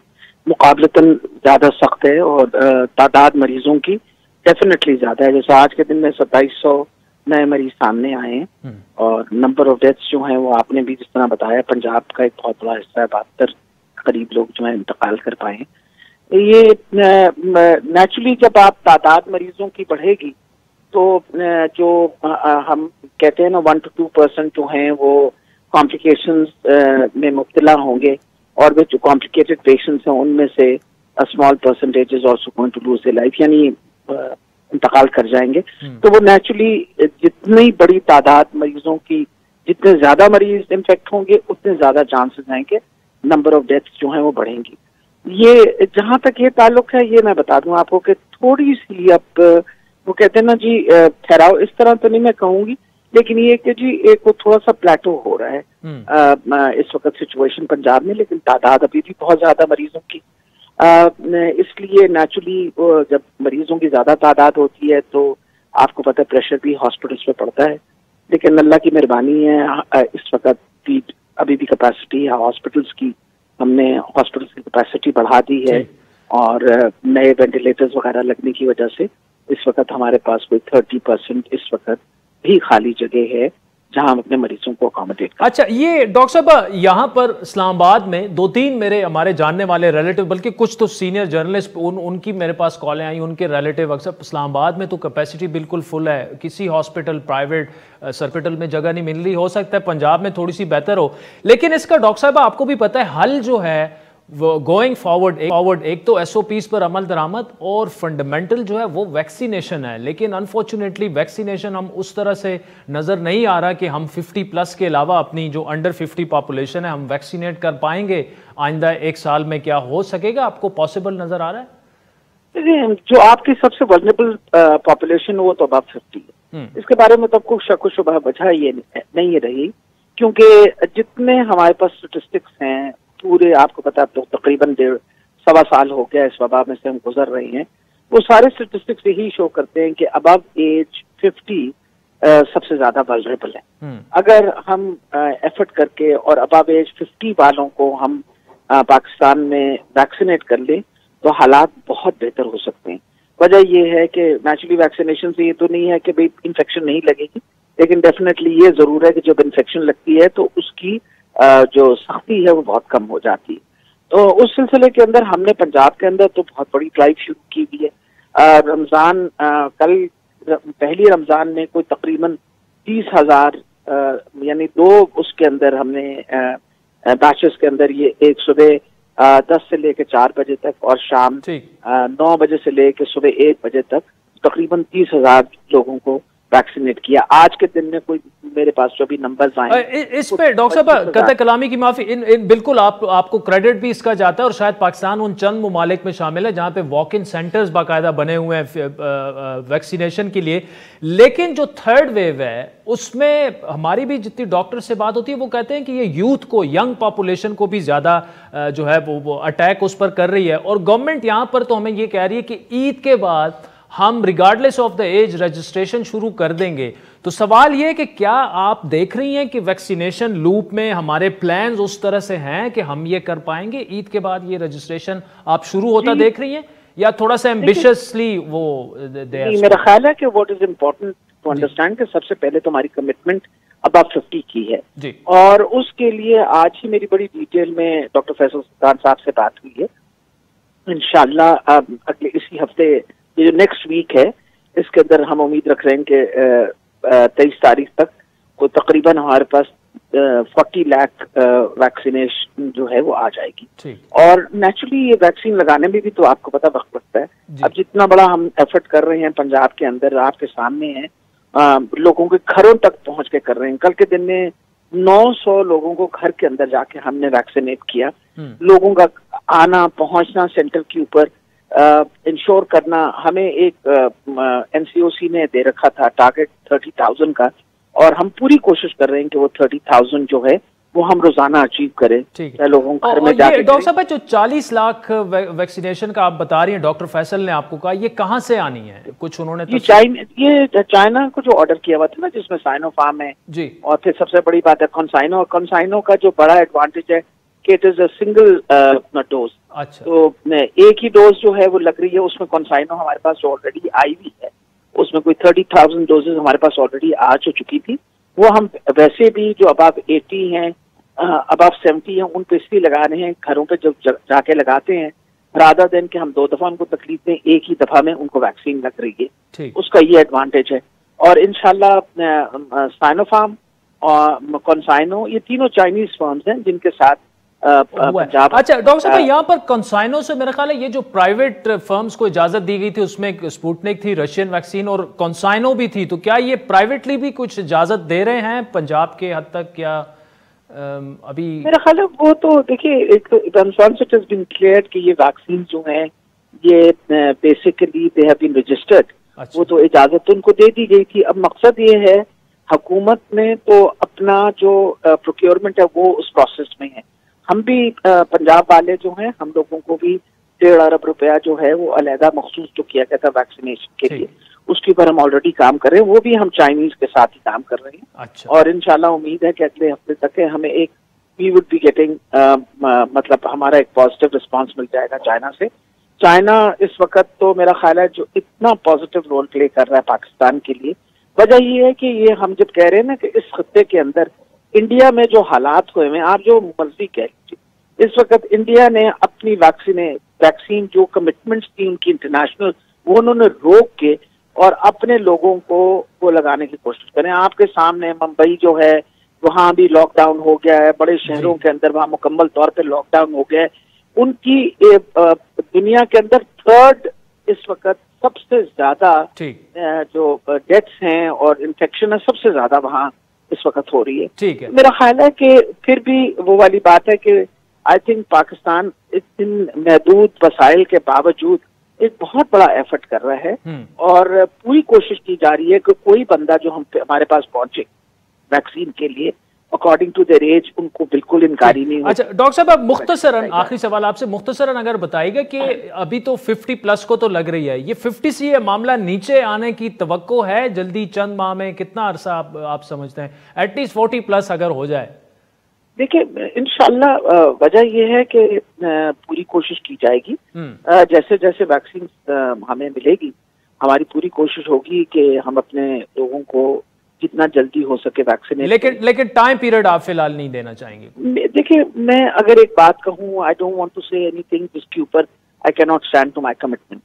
J: मुकाबलतन ज्यादा सख्त है और तादाद मरीजों की डेफिनेटली ज्यादा है। जैसे आज के दिन में 2700 नए मरीज सामने आए हैं और नंबर ऑफ डेथ्स जो हैं वो आपने भी जिस तरह बताया, पंजाब का एक बहुत बड़ा हिस्सा है, 72 करीब लोग जो है इंतकाल कर पाए हैं। ये नेचुरली जब आप तादाद मरीजों की बढ़ेगी तो जो हम कहते हैं ना 1 to 2% जो हैं वो कॉम्प्लिकेशंस में मुब्तला होंगे और वे जो कॉम्प्लिकेटेड पेशेंट्स हैं उनमें से small percentage is also going to lose their life, यानी इंतकाल कर जाएंगे। तो वो नेचुरली जितनी बड़ी तादाद मरीजों की, जितने ज्यादा मरीज इन्फेक्ट होंगे उतने ज्यादा चांसेस हैं कि नंबर ऑफ डेथ्स जो हैं वो बढ़ेंगी। ये जहां तक ये ताल्लुक है, ये मैं बता दूं आपको कि थोड़ी सी अब वो कहते हैं ना जी ठहराव, इस तरह तो नहीं मैं कहूंगी, लेकिन ये कि जी एक थोड़ा सा प्लेटो हो रहा है इस वक्त सिचुएशन पंजाब में, लेकिन तादाद अभी भी बहुत ज्यादा मरीजों की। इसलिए नेचुरली जब मरीजों की ज्यादा तादाद होती है तो आपको पता है प्रेशर भी हॉस्पिटल्स पे पड़ता है, लेकिन अल्लाह की मेहरबानी है इस वक्त भी अभी भी कैपेसिटी है हॉस्पिटल्स की, हमने हॉस्पिटल्स की कैपेसिटी बढ़ा दी है और नए वेंटिलेटर्स वगैरह लगने की वजह से इस वक्त हमारे पास कोई 30% इस वक्त भी खाली जगह है जहां हम अपने मरीजों को अकोमोडेट करें।
A: अच्छा, ये डॉक्टर साहब यहाँ पर इस्लामाबाद में 2-3 मेरे हमारे जानने वाले रिलेटिव, बल्कि कुछ तो सीनियर जर्नलिस्ट उनकी मेरे पास कॉलें आई, उनके रिलेटिव अक्सर इस्लामाबाद में तो कैपेसिटी बिल्कुल फुल है, किसी हॉस्पिटल प्राइवेट हॉस्पिटल में जगह नहीं मिल रही। हो सकता है पंजाब में थोड़ी सी बेहतर हो, लेकिन इसका डॉक्टर साहब आपको भी पता है हल जो है गोइंग फॉरवर्ड एक तो एसओपीज पर अमल दरामद और फंडामेंटल जो है वो वैक्सीनेशन है। लेकिन अनफॉर्चुनेटली वैक्सीनेशन हम उस तरह से नजर नहीं आ रहा कि हम 50+ के अलावा अपनी जो अंडर 50 पॉपुलेशन है हम वैक्सीनेट कर पाएंगे आइंदा 1 साल में। क्या हो सकेगा? आपको पॉसिबल नजर आ रहा है?
J: जो आपकी सबसे वल्नरेबल पॉपुलेशन वो तो अबव 50 है, इसके बारे में तो आपको शक शुबह वजह ये नहीं रही, क्योंकि जितने हमारे पास स्टेटिस्टिक्स हैं पूरे, आपको पता है तो तकरीबन 1.5 साल हो गया इस वबा में से हम गुजर रहे हैं, वो सारे स्टेटिस्टिक्स यही शो करते हैं कि अबव एज 50 सबसे ज्यादा वल्नरेबल है। अगर हम एफर्ट करके और अबव एज 50 वालों को हम पाकिस्तान में वैक्सीनेट कर लें तो हालात बहुत बेहतर हो सकते हैं। वजह यह है कि नेचुरली वैक्सीनेशन से ये तो नहीं है कि भाई इन्फेक्शन नहीं लगेगी, लेकिन डेफिनेटली ये जरूर है कि जब इन्फेक्शन लगती है तो उसकी जो सख्ती है वो बहुत कम हो जाती है। तो उस सिलसिले के अंदर हमने पंजाब के अंदर तो बहुत बड़ी ड्राइव शुरू की हुई है। रमजान कल पहली रमजान में कोई तकरीबन 30,000 यानी 2 उसके अंदर हमने बैचेस के अंदर ये एक सुबह 10 से लेकर 4 बजे तक और शाम 9 बजे से लेकर सुबह 1 बजे तक तकरीबन 30,000 लोगों को वैक्सीनेट किया। आज के दिन में कोई मेरे पास जो भी नंबर्स आए
A: इस पे डॉक्टर साहब कतई कलामी की माफी, इन बिल्कुल आपको क्रेडिट भी इसका जाता है और शायद पाकिस्तान उन चंद ममालिक में शामिल है जहां पे वॉक इन सेंटर्स बाकायदा बने हुए हैं वैक्सीनेशन के लिए। लेकिन जो थर्ड वेव है उसमें हमारी भी जितनी डॉक्टर से बात होती है वो कहते हैं कि ये यूथ को, यंग पॉपुलेशन को भी ज्यादा जो है वो अटैक उस पर कर रही है। और गवर्नमेंट यहां पर तो हमें ये कह रही है कि ईद के बाद हम regardless of the age registration शुरू कर देंगे। तो सवाल ये कि क्या आप देख रही हैं कि वैक्सीनेशन लूप में हमारे प्लान्स उस तरह से हैं कि हम ये कर पाएंगे ईद के बाद ये रजिस्ट्रेशन आप शुरू होता देख रही हैं, या थोड़ा सा एम्बिशियसली वो?
J: मेरा ख्याल है कि what is important to understand कि सबसे पहले तो हमारी कमिटमेंट अबव 50 की है जी। और उसके लिए आज ही मेरी बड़ी डिटेल में डॉक्टर फैसल सुल्तान साहब से बात हुई है इंशाल्लाह अगले इसी हफ्ते, ये जो नेक्स्ट वीक है, इसके अंदर हम उम्मीद रख रहे हैं कि 23 तारीख तक को तकरीबन हमारे पास 40 लाख वैक्सीनेशन जो है वो आ जाएगी। और नेचुरली ये वैक्सीन लगाने में भी तो आपको पता वक्त लगता है। अब जितना बड़ा हम एफर्ट कर रहे हैं पंजाब के अंदर, आपके सामने है, लोगों के घरों तक पहुंच के कर रहे हैं। कल के दिन में 900 लोगों को घर के अंदर जाके हमने वैक्सीनेट किया। लोगों का आना पहुंचना सेंटर के ऊपर इंश्योर करना, हमें एक एनसीओसी ने दे रखा था टारगेट 30,000 का, और हम पूरी कोशिश कर रहे हैं कि वो 30,000 जो है वो हम रोजाना अचीव करें। लोगों घर में जाके।
A: डॉक्टर साहब, जो 40 लाख वैक्सीनेशन का आप बता रही हैं, डॉक्टर फैसल ने आपको कहा, ये कहाँ से आनी है? कुछ उन्होंने
J: ये चाइना को जो ऑर्डर किया हुआ था ना, जिसमें साइनोफार्म है
A: जी,
J: और फिर सबसे बड़ी बात है कॉन्साइनो। और कॉन्साइनो का जो बड़ा एडवांटेज है कि it is a single dose.
A: अच्छा,
J: तो एक ही डोज जो है वो लग रही है, उसमें कॉन्साइनो हमारे पास ऑलरेडी आई हुई है। उसमें कोई 30,000 डोजेज हमारे पास ऑलरेडी आ चुकी थी। वो हम वैसे भी जो अबव 80 हैं, अबव 70 हैं, उन पे इसलिए लगा रहे हैं, घरों पे जब जाके लगाते हैं, रादर देन कि हम 2 दफा उनको तकलीफ दें, एक ही दफा में उनको वैक्सीन लग रही है। उसका ये एडवांटेज है। और इंशाल्लाह साइनोफार्म और कॉन्साइनो, ये तीनों चाइनीज फर्म्स हैं जिनके साथ पंजाब।
A: अच्छा डॉक्टर साहब, यहाँ पर कॉन्साइनो से मेरा ख्याल है ये जो प्राइवेट फर्म्स को इजाजत दी गई थी, उसमें स्पुतनिक थी, रशियन वैक्सीन, और कॉन्साइनो भी थी। तो क्या ये प्राइवेटली भी कुछ इजाजत दे रहे हैं पंजाब के हद तक, क्या अभी?
J: मेरा ख्याल है वो तो देखिए, एक इट हैज बीन क्लियर्ड कि ये वैक्सीन जो है ये basically they have been registered. वो तो इजाजत उनको दे दी गई थी। अब मकसद ये है, हुकूमत ने तो अपना जो प्रोक्योरमेंट है वो उस प्रोसेस में है। हम भी पंजाब वाले जो हैं, हम लोगों को भी 1.5 अरब रुपया जो है वो अलहदा मखसूस जो किया गया था वैक्सीनेशन के लिए, उसके ऊपर हम ऑलरेडी काम कर रहे हैं। वो भी हम चाइनीज के साथ ही काम कर रहे हैं।
A: अच्छा।
J: और इंशाल्लाह उम्मीद है कि अगले हफ्ते तक हमें एक वी वुड बी गेटिंग मतलब हमारा एक पॉजिटिव रिस्पांस मिल जाएगा चाइना से। चाइना इस वक्त तो मेरा ख्याल है जो इतना पॉजिटिव रोल प्ले कर रहा है पाकिस्तान के लिए, वजह ये है कि ये हम जब कह रहे हैं ना कि इस खत्ते के अंदर इंडिया में जो हालात हुए हैं, आप जो मर्जी कह लीजिए, इस वक्त इंडिया ने अपनी वैक्सीन जो कमिटमेंट्स थी उनकी इंटरनेशनल, वो उन्होंने रोक के और अपने लोगों को वो लगाने की कोशिश करें। आपके सामने मुंबई जो है वहां भी लॉकडाउन हो गया है, बड़े शहरों के अंदर वहां मुकम्मल तौर पे लॉकडाउन हो गया है। उनकी दुनिया के अंदर 3rd इस वक्त सबसे ज्यादा जो डेथ्स हैं और इन्फेक्शन है, सबसे ज्यादा वहां इस वक्त हो रही है।
A: ठीक है।
J: मेरा ख्याल है कि फिर भी वो वाली बात है कि आई थिंक पाकिस्तान इन महदूद वसाइल के बावजूद एक बहुत बड़ा एफर्ट कर रहा है और पूरी कोशिश की जा रही है कि कोई बंदा जो हमारे पास पहुंचे वैक्सीन के लिए अकॉर्डिंग टू देयर एज, उनको बिल्कुल इनकारी नहीं हो।
A: अच्छा डॉक्टर साहब, अब मुख्तसरन आखिरी सवाल आपसे, मुख्तसरन अगर बताइएगा कि अभी तो 50+ को तो लग रही है, ये 50 से ये मामला नीचे आने की तवक्को है जल्दी, चंद माह में? कितना अरसा आप समझते हैं एटलीस्ट 40+ अगर हो जाए?
J: देखिए इंशाल्लाह वजह यह है कि पूरी कोशिश की जाएगी। जैसे जैसे वैक्सीन हमें मिलेगी, हमारी पूरी कोशिश होगी कि हम अपने लोगों को जितना जल्दी हो सके वैक्सीनेट।
A: लेकिन टाइम पीरियड आप फिलहाल नहीं देना चाहेंगे?
J: देखिए, मैं अगर एक बात कहूँ, I don't want to say anything जिसके ऊपर I can not stand to my commitment.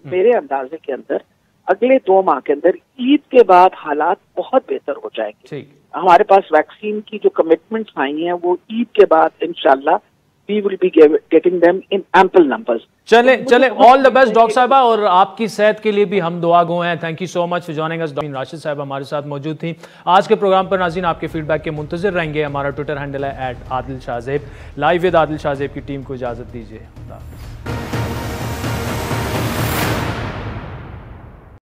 J: मेरे अंदाजे के अंदर अगले 2 माह के अंदर ईद के बाद हालात बहुत बेहतर हो जाएंगे। हमारे पास वैक्सीन की जो कमिटमेंट्स आई हैं वो ईद के बाद इंशाल्लाह we will be getting them in ample numbers।
A: चले ऑल द बेस्ट डॉक्टर साहबा, और आपकी सेहत के लिए भी हम दुआ गो हैं। Thank you so much for joining us. Doctor Rashid साहब हमारे साथ मौजूद थी आज के प्रोग्राम पर। नाज़रीन, आपके फीडबैक के मुंतज़िर रहेंगे। हमारा ट्विटर हैंडल है @आदिल शाहज़ेब। लाइव विद आदिल शाहज़ेब की टीम को इजाज़त दीजिए।